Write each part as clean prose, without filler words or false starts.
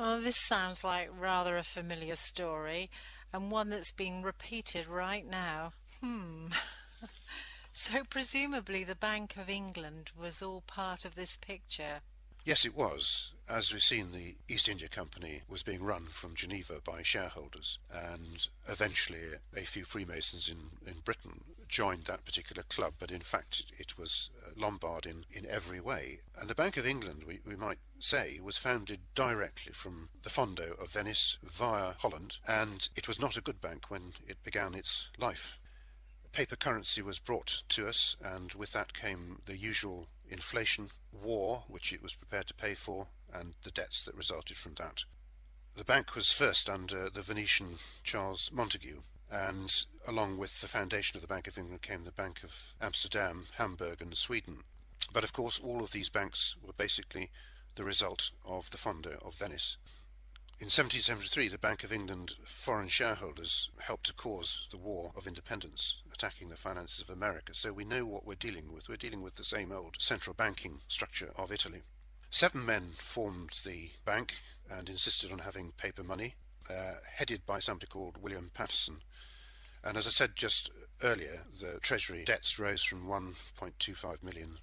Oh, this sounds like rather a familiar story, and one that's being repeated right now. So presumably the Bank of England was all part of this picture. Yes, it was. As we've seen, the East India Company was being run from Geneva by shareholders, and eventually a few Freemasons in Britain joined that particular club, but in fact it was Lombard in every way. And the Bank of England, we might say, was founded directly from the Fondo of Venice via Holland, and it was not a good bank when it began its life. Paper currency was brought to us, and with that came the usual inflation, war, which it was prepared to pay for, and the debts that resulted from that. The bank was first under the Venetian Charles Montague, and along with the foundation of the Bank of England came the Bank of Amsterdam, Hamburg and Sweden. But of course all of these banks were basically the result of the Fondo of Venice. In 1773, the Bank of England foreign shareholders helped to cause the War of Independence, attacking the finances of America. So we know what we're dealing with. We're dealing with the same old central banking structure of Italy. 7 men formed the bank and insisted on having paper money, headed by somebody called William Paterson. And as I said just earlier, the Treasury debts rose from 1.25 million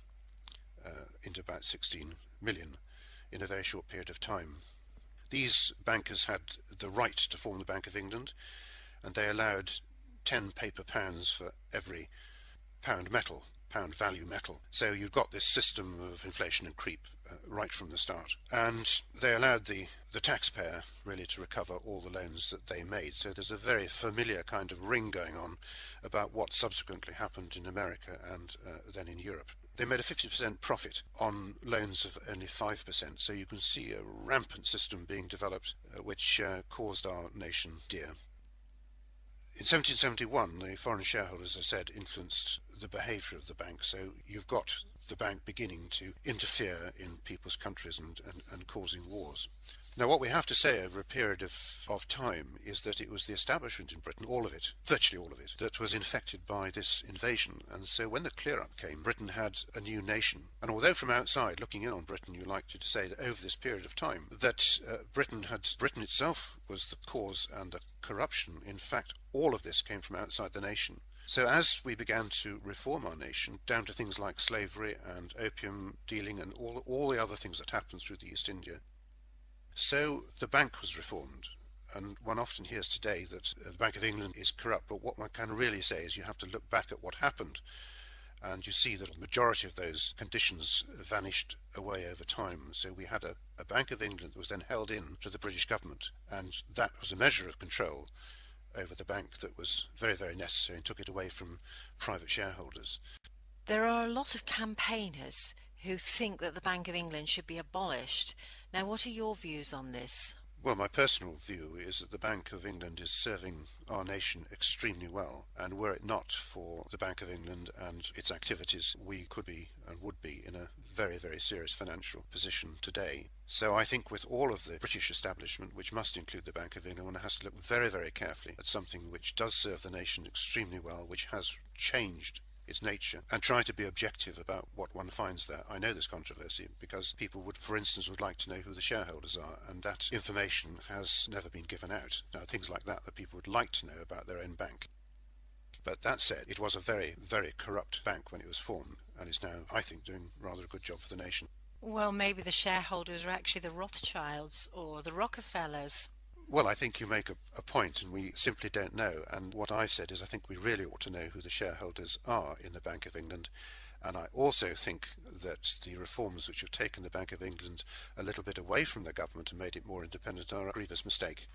into about 16 million in a very short period of time. These bankers had the right to form the Bank of England, and they allowed 10 paper pounds for every pound value metal. So you've got this system of inflation and creep right from the start. And they allowed the taxpayer really to recover all the loans that they made. So there's a very familiar kind of ring going on about what subsequently happened in America and then in Europe. They made a 50% profit on loans of only 5%, so you can see a rampant system being developed which caused our nation dear. In 1771, the foreign shareholders, as I said, influenced the behaviour of the bank, so you've got the bank beginning to interfere in people's countries and causing wars. Now, what we have to say over a period of time is that it was the establishment in Britain, all of it, virtually all of it, that was infected by this invasion. And so when the clear-up came, Britain had a new nation. And although from outside, looking in on Britain, you like to say that over this period of time, that Britain itself was the cause and the corruption. In fact, all of this came from outside the nation. So as we began to reform our nation, down to things like slavery and opium dealing and all the other things that happened through the East India, so the bank was reformed. And one often hears today that the Bank of England is corrupt, but what one can really say is you have to look back at what happened, and you see that the majority of those conditions vanished away over time. So we had a Bank of England that was then held in to the British government, and that was a measure of control over the bank that was very, very necessary and took it away from private shareholders. There are a lot of campaigners who think that the Bank of England should be abolished. Now, what are your views on this? Well, my personal view is that the Bank of England is serving our nation extremely well, and were it not for the Bank of England and its activities, we could be and would be in a very, very serious financial position today. So I think with all of the British establishment, which must include the Bank of England, one has to look very, very carefully at something which does serve the nation extremely well, which has changed its nature, and try to be objective about what one finds there. I know there's controversy because people would, for instance, would like to know who the shareholders are, and that information has never been given out. Now, things like that people would like to know about their own bank. But that said, it was a very, very corrupt bank when it was formed, and is now, I think, doing rather a good job for the nation. Well, maybe the shareholders are actually the Rothschilds or the Rockefellers. Well, I think you make a point, and we simply don't know. And what I've said is I think we really ought to know who the shareholders are in the Bank of England. And I also think that the reforms which have taken the Bank of England a little bit away from the government and made it more independent are a grievous mistake.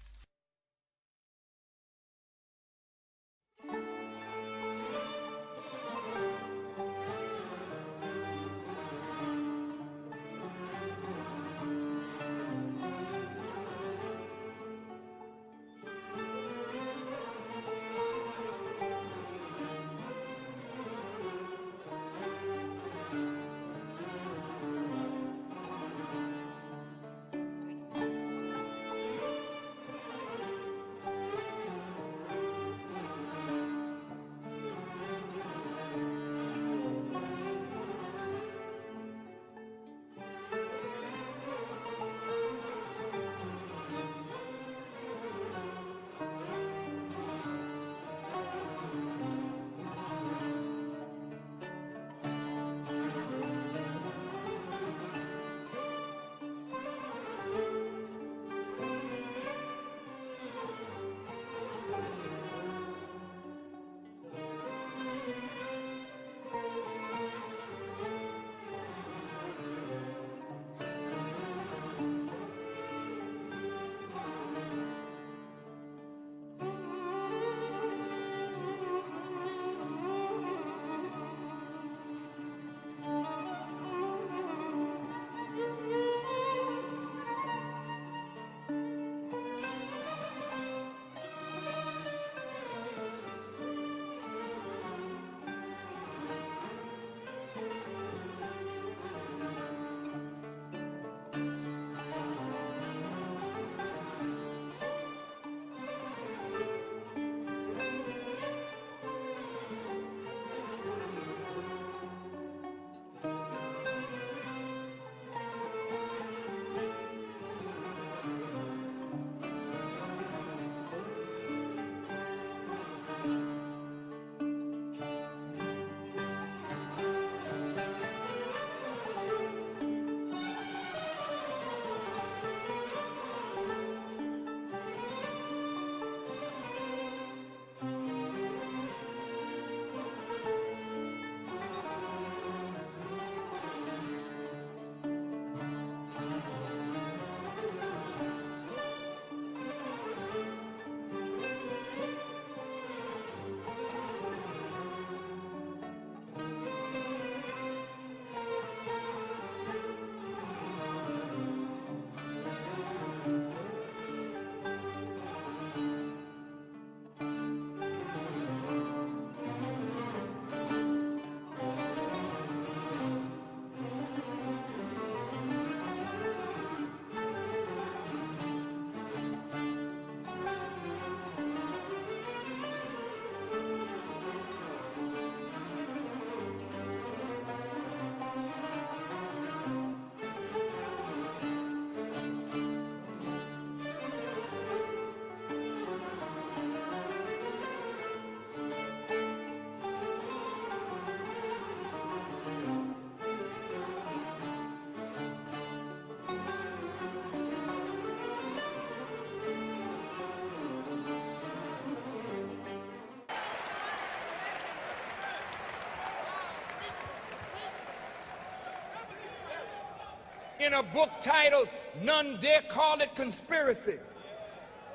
in a book titled None Dare Call It Conspiracy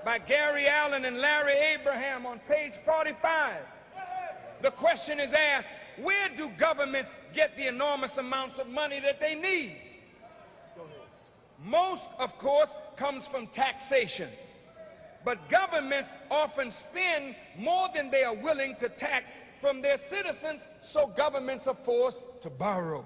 by Gary Allen and Larry Abraham on page 45. The question is asked, where do governments get the enormous amounts of money that they need? Most, of course, comes from taxation. But governments often spend more than they are willing to tax from their citizens, so governments are forced to borrow.